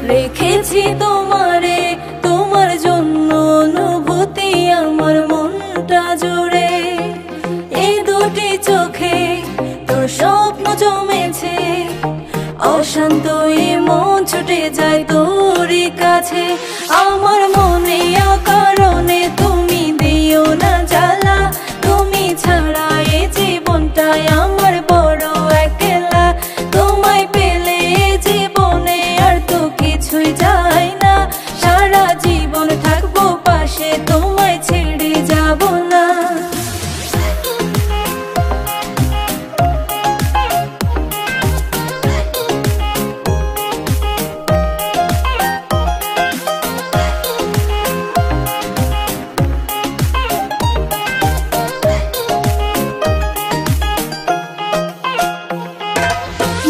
রেখেছি তোমারে, তোমার জন্য অনুভূতি আমার মনটা জুড়ে। এই দুটি চোখে তোর স্বপ্ন জমেছে, অশান্ত এই মন ছুটে যায় তোরই কাছে। আমার মনে অকারণে তুমি দিও না জ্বালা, তুমি ছাড়া এই জীবনটাই আমার বড় একলা। তোমায় পেলে এই জীবনে আর তো কিছুই যায় না, সারা জীবন থাকবো পাশে, তোমায় ছেড়ে যাব না।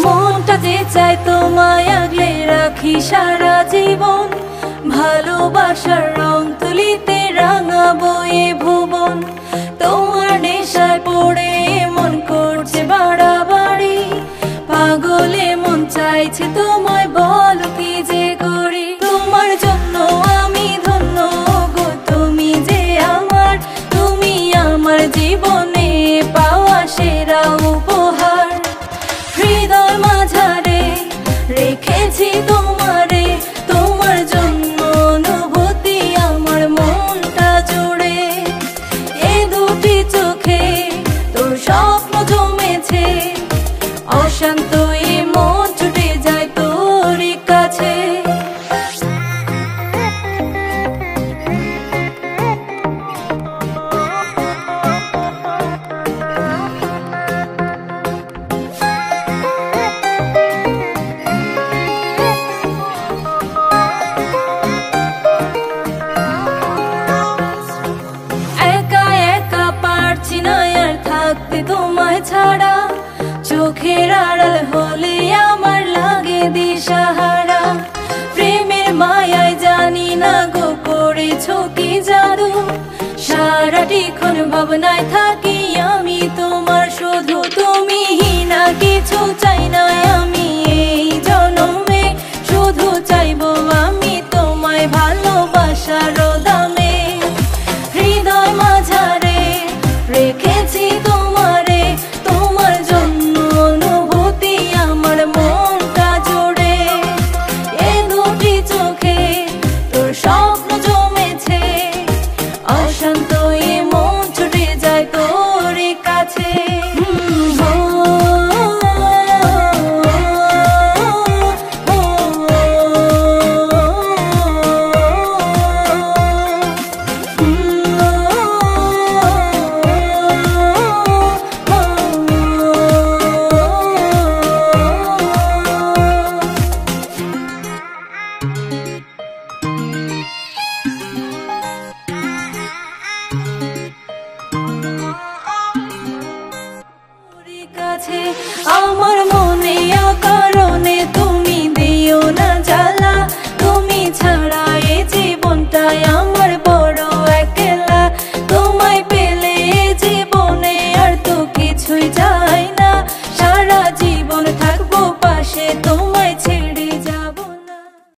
মনটা যে চায় তোমায় আগলে রাখি সারা জীবন, ভালোবাসার রং তুলিতে রাঙাবো এ ভুবন। তোমার নেশায় পড়ে মন করছে বাড়াবাড়ি, পাগলে মন চাইছে তোমায়, বলো কি যে করি। তোমার জন্য আমি ধন্য গো, তুমি যে আমার, তুমি আমার জীবনে পাওয়া সেরা উপহার। হৃদয় মাঝারে রেখেছি তোমারে, তোমার জন্য অনুভূতি আমার মনটা জুড়ে। এই দুটি চোখে তোর স্বপ্ন জমেছে, অশান্ত এই মন ছুটে যায় তোরই কাছে। থাকতে তোমায় ছাড়া, চোখের আড়াল হলে আমার লাগে দিশাহারা। প্রেমের মায়ায় জানি না গো করেছো কি জাদু, সারাটিক্ষণ ভাবনায়